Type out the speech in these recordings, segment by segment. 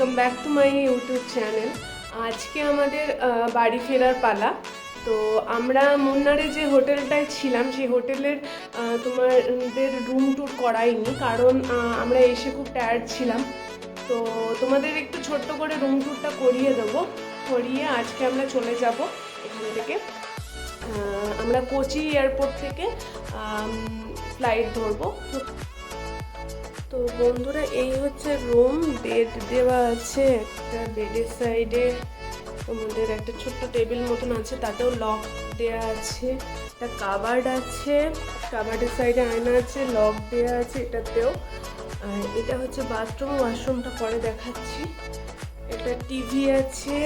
Welcome back to my YouTube channel. আজকে আমাদের বাড়ি ফেরার পালা। তো আমরা মুন্নারে যে হোটেলটায় ছিলাম সেই হোটেলের তোমাদের রুম ট্যুর করাইনি, কারণ আমরা এসে খুব টায়ার্ড ছিলাম। তো তোমাদের একটু ছোট্ট করে রুম ট্যুরটা করিয়ে দেবো। করিয়ে আজকে আমরা চলে যাব এখান থেকে। আমরা কোচি এয়ারপোর্ট থেকে ফ্লাইট ধরবো। তো বন্ধুরা, এই হচ্ছে রুম। বেড দেওয়া আছে, একটা বেডের সাইডে তোমাদের একটা ছোট্ট টেবিল মতন আছে, তাতেও লক দেওয়া আছে। একটা কাবার্ড আছে, কাবার্ডের সাইডে আয়না আছে, লক দেওয়া আছে এটাতেও। আর এটা হচ্ছে বাথরুম, ওয়াশরুমটা পরে দেখাচ্ছি। একটা টিভি আছে,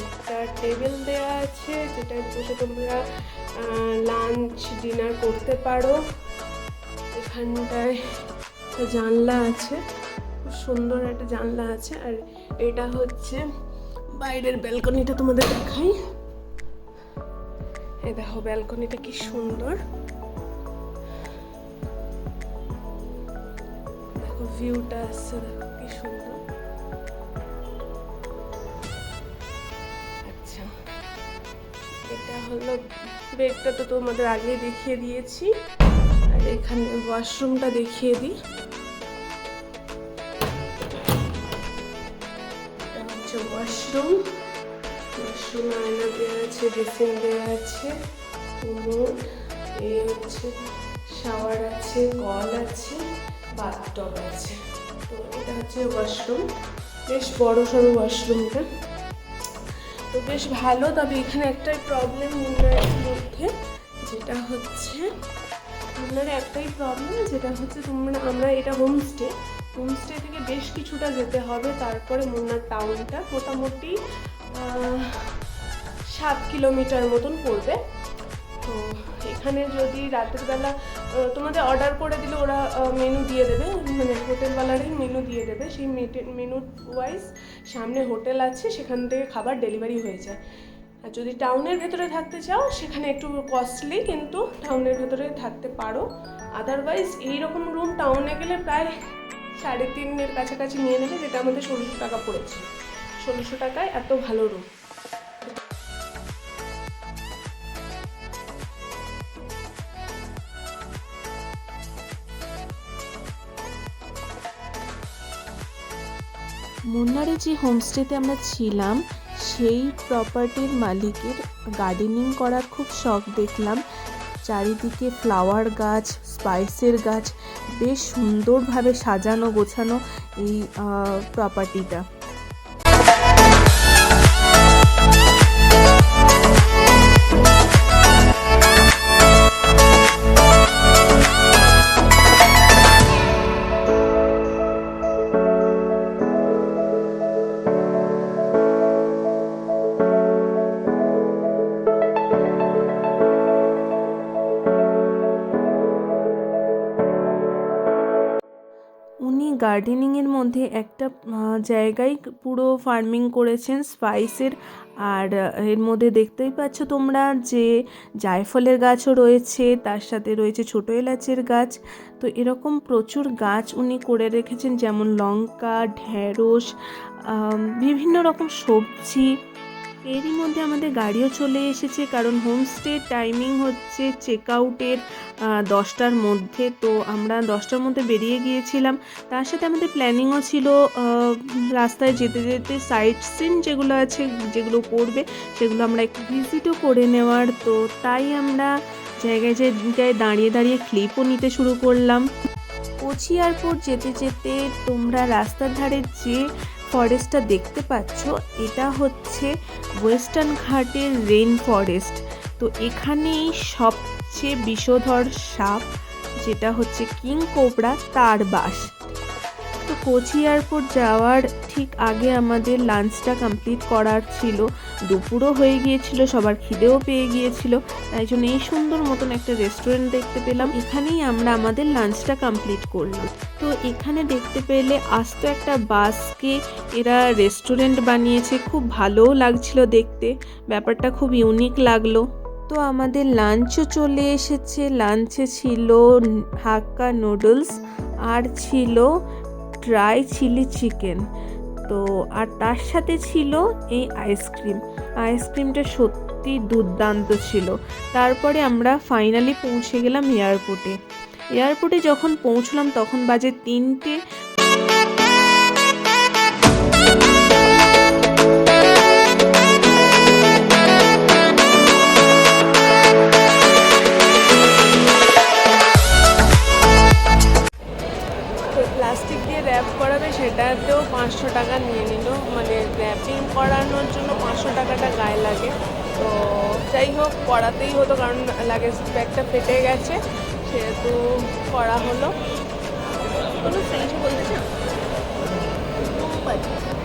একটা টেবিল দেওয়া আছে যেটায় বসে তোমরা লাঞ্চ ডিনার করতে পারো। এখানটায় জানলা আছে, খুব সুন্দর একটা জানলা আছে। আর এটা হচ্ছে বাইরের ব্যালকনিটা, তোমাদের দেখাই। এই দেখো ব্যালকনিটা কি সুন্দর, দেখো ভিউটা আসছে, দেখো কি সুন্দর। আচ্ছা, এটা হলো বেডটা, তো তোমাদের আগে দেখিয়ে দিয়েছি। আর এখানে ওয়াশরুমটা দেখিয়ে দিই। ওয়াশরুম, ওয়াশরুমে আয়না দেওয়া আছে, বেসিন দেওয়া আছে, কোমোড, এই হচ্ছে শাওয়ার আছে, কল আছে, বাথটব আছে। তো এটা হচ্ছে ওয়াশরুম, বেশ বড় সড়ো ওয়াশরুমটা, তো বেশ ভালো। তবে এখানে একটাই প্রবলেম মুন্নারের মধ্যে, যেটা হচ্ছে মুন্নারে একটাই প্রবলেম, যেটা হচ্ছে আমরা এটা হোমস্টে থেকে বেশ কিছুটা যেতে হবে, তারপরে মুন্নার টাউনটা মোটামুটি 7 কিলোমিটার মতন পড়বে। তো এখানে যদি রাতের বেলা তোমাদের অর্ডার করে দিলে ওরা মেনু দিয়ে দেবে, মানে হোটেলওয়ালারই মেনু দিয়ে দেবে। সেই মেনু ওয়াইজ সামনে হোটেল আছে, সেখান থেকে খাবার ডেলিভারি হয়ে যায়। আর যদি টাউনের ভেতরে থাকতে চাও সেখানে একটু কস্টলি, কিন্তু টাউনের ভেতরে থাকতে পারো। আদারওয়াইজ এইরকম রুম টাউনে গেলে প্রায় 3.5-এর কাছাকাছি নিয়ে নেবে, যেটা আমাদের 1600 টাকা পড়েছে। 1600 টাকায় এত ভালো রুম। মুন্নারে যে হোমস্টেতে আমরা ছিলাম সেই প্রপার্টির মালিকের গার্ডেনিং করার খুব শখ দেখলাম। চারিদিকে ফ্লাওয়ার গাছ, স্পাইসের গাছ, বেশ সুন্দরভাবে সাজানো গোছানো এই প্রপার্টিটা। উনি গার্ডেনিংয়ের মধ্যে একটা জায়গায় পুরো ফার্মিং করেছেন স্পাইসের। আর এর মধ্যে দেখতেই পাচ্ছ তোমরা যে জায়ফলের গাছও রয়েছে, তার সাথে রয়েছে ছোটো এলাচের গাছ। তো এরকম প্রচুর গাছ উনি করে রেখেছেন, যেমন লঙ্কা, ঢ্যাঁড়স, বিভিন্ন রকম সবজি। এরই মধ্যে আমাদের গাড়িও চলে এসেছে, কারণ হোমস্টে টাইমিং হচ্ছে চেক আউটের 10টার মধ্যে। তো আমরা 10টার মধ্যে বেরিয়ে গিয়েছিলাম। তার সাথে আমাদের প্ল্যানিংও ছিল রাস্তায় যেতে যেতে সাইট সিন যেগুলো আছে, যেগুলো করবে সেগুলো আমরা একটু ভিজিটও করে নেওয়ার। তো তাই আমরা জায়গায় জায়গায় দাঁড়িয়ে দাঁড়িয়ে ক্লিপও নিতে শুরু করলাম। কোচি এয়ারপোর্ট যেতে যেতে তোমরা রাস্তার ধারে যে ফরেস্টটা দেখতে পাচ্ছ, এটা হচ্ছে ওয়েস্টার্ন ঘাটের রেইন ফরেস্ট। তো এখানেই সবচেয়ে বিষধর সাপ, যেটা হচ্ছে কিং কোবরা, তার বাস। তো কোচি এয়ারপোর্ট যাওয়ার ঠিক আগে আমাদের লাঞ্চটা কমপ্লিট করার ছিল। দুপুরও হয়ে গিয়েছিল, সবার খিদেও পেয়ে গিয়েছিল, তাই জন্য এই সুন্দর মতন একটা রেস্টুরেন্ট দেখতে পেলাম। এখানেই আমরা আমাদের লাঞ্চটা কমপ্লিট করলাম। তো এখানে দেখতে পেলে আস্ত একটা বাসকে এরা রেস্টুরেন্ট বানিয়েছে, খুব ভালোও লাগছিল দেখতে, ব্যাপারটা খুব ইউনিক লাগলো। তো আমাদের লাঞ্চও চলে এসেছে। লাঞ্চে ছিল হাক্কা নুডলস আর ছিল ড্রাই চিলি চিকেন। তো আর তার সাথে ছিল এই আইসক্রিমটা সত্যি দুর্দান্ত ছিল। তারপরে আমরা ফাইনালি পৌঁছে গেলাম এয়ারপোর্টে যখন পৌঁছলাম তখন বাজে 3টে। প্লাস্টিক দিয়ে র্যাপ করাবে সেটাতেও 500 টাকা নিয়ে নিল, মানে র্যাপিং করানোর জন্য 500 টাকাটা গায়ে লাগে। তো যাই হোক, করাতেই হতো কারণ লাগেজ ব্যাগটা ফেটে গেছে, সেহেতু করা হলো।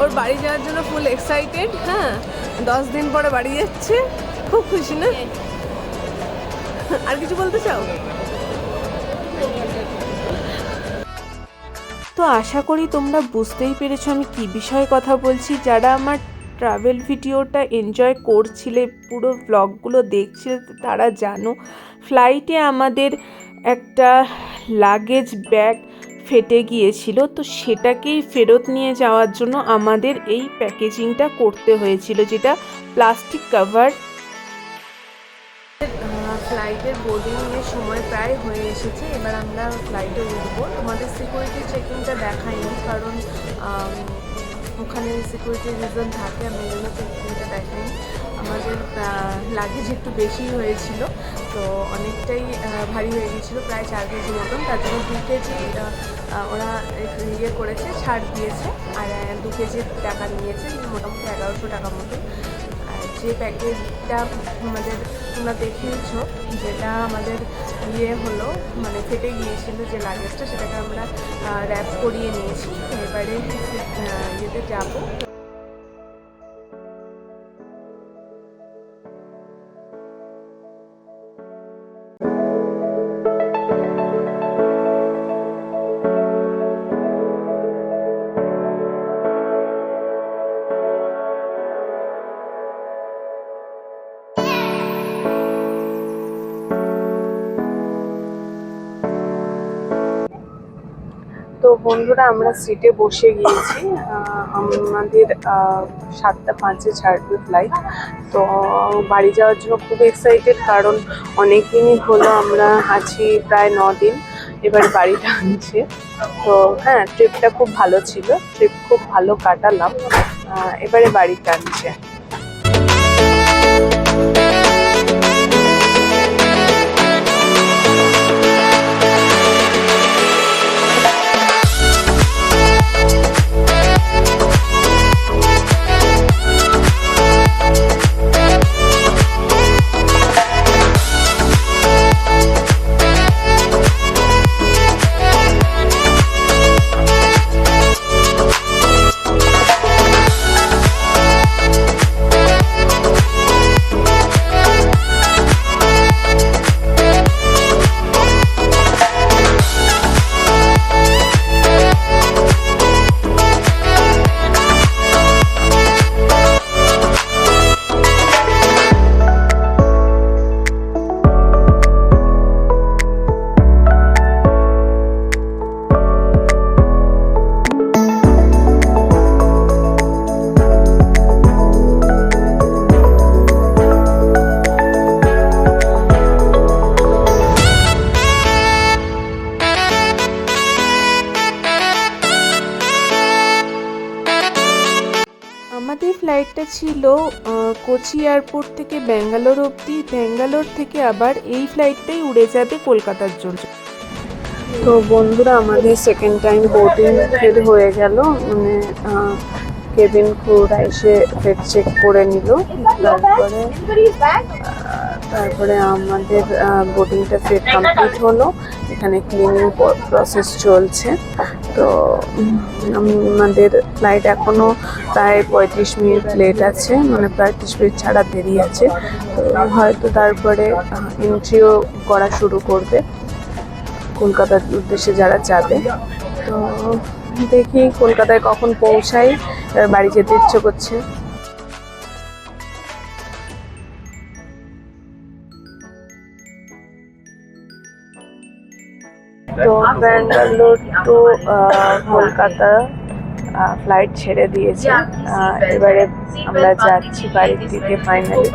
ওর বাড়ি যাওয়ার জন্য ফুল এক্সাইটেড। হ্যাঁ, 10 দিন পরে বাড়ি যাচ্ছে, খুব খুশি না? আর কিছু বলতে চাও? তো আশা করি তোমরা বুঝতেই পেরেছো আমি কী বিষয়ে কথা বলছি। যারা আমার ট্রাভেল ভিডিওটা এনজয় করছিলে, পুরো ব্লগগুলো দেখছিলে, তারা জানো ফ্লাইটে আমাদের একটা লাগেজ ব্যাগ ফেটে গিয়েছিল। তো সেটাকেই ফেরত নিয়ে যাওয়ার জন্য আমাদের এই প্যাকেজিংটা করতে হয়েছিল, যেটা প্লাস্টিক কাভার। ফ্লাইটের বোর্ডিংয়ের সময় প্রায় হয়ে এসেছে, এবার আমরা ফ্লাইটে উঠবো। তোমাদের সিকিউরিটি চেকিংটা দেখাইনি, কারণ ওখানে সিকিউরিটি রিজন থাকে, আমি এই জন্য চেকিংটা দেখাইনি। আমাদের লাগেজ একটু বেশি হয়েছিল, তো অনেকটাই ভারী হয়ে গিয়েছিলো, প্রায় 4 কেজি মতন। তার জন্য 2 কেজি ওরা ইয়ে করেছে, ছাড় দিয়েছে, আর 2 কেজির টাকা নিয়েছে, মোটামুটি 1100 টাকা মতন। যে প্যাকেজটা আমাদের তোমরা দেখিয়েছ, যেটা আমাদের ইয়ে হলো, মানে ফেটে গিয়েছিল যে লাগেজটা, সেটাকে আমরা র্যাপ করিয়ে নিয়েছি। এবারে ইয়েতে যাবো। তো বন্ধুরা, আমরা সিটে বসে গিয়েছি। আমাদের 7:05 ছাড়বে ফ্লাইট। তো বাড়ি যাওয়ার জন্য খুব এক্সাইটেড, কারণ অনেক দিনই হলো আমরা আছি, প্রায় 9 দিন, এবার বাড়ি টানছে। তো হ্যাঁ, ট্রিপটা খুব ভালো ছিল, ট্রিপ খুব ভালো কাটালাম, এবারে বাড়ি টানছে। আমাদের ফ্লাইটটা ছিল কোচি এয়ারপোর্ট থেকে ব্যাঙ্গালোর অবধি, ব্যাঙ্গালোর থেকে আবার এই ফ্লাইটটাই উড়ে যাবে কলকাতার জন্য। তো বন্ধুরা, আমাদের সেকেন্ড টাইম বোর্ডিং ফেল হয়ে গেল, মানে কেবিন ক্রুরা এসে ফেড চেক করে নিল, তারপরে আমাদের বোর্ডিংটা ফেড কমপ্লিট হলো। এখানে ক্লিনিং প্রসেস চলছে। তো আমাদের ফ্লাইট এখনও প্রায় 35 মিনিট লেট আছে, মানে 35 মিনিট ছাড়া দেরি আছে। তো হয়তো তারপরে এন্ট্রিও করা শুরু করবে কলকাতার উদ্দেশ্যে যারা যাবে। তো দেখি কলকাতায় কখন পৌঁছাই, বাড়ি যেতে ইচ্ছে করছে। তো ব্যাঙ্গালোর টু কলকাতা ফ্লাইট ছেড়ে দিয়েছে। এবারে আমরা যাচ্ছি বাড়ির দিকে ফাইনালি।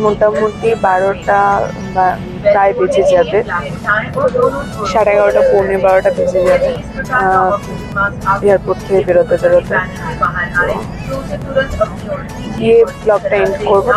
মোটামুটি 12টা বা প্রায় বেজে যাবে, 11:30 পৌনে 12টা বেজে যাবে এয়ারপোর্ট থেকে বেরোতে বেরোতে। গিয়ে ব্লগটা এন্ড করবো।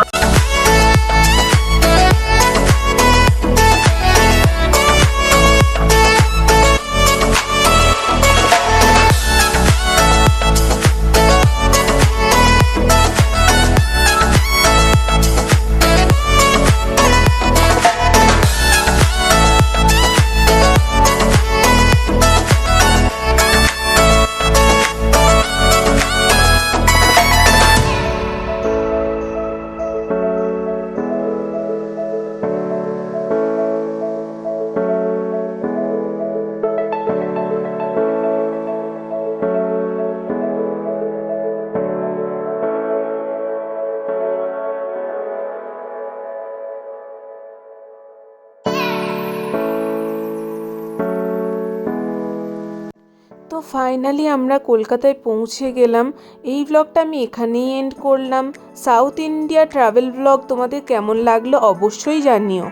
তো ফাইনালি আমরা কলকাতায় পৌঁছে গেলাম। এই ব্লগটা আমি এখানেই এন্ড করলাম। সাউথ ইন্ডিয়া ট্রাভেল ব্লগ তোমাদের কেমন লাগলো অবশ্যই জানিও।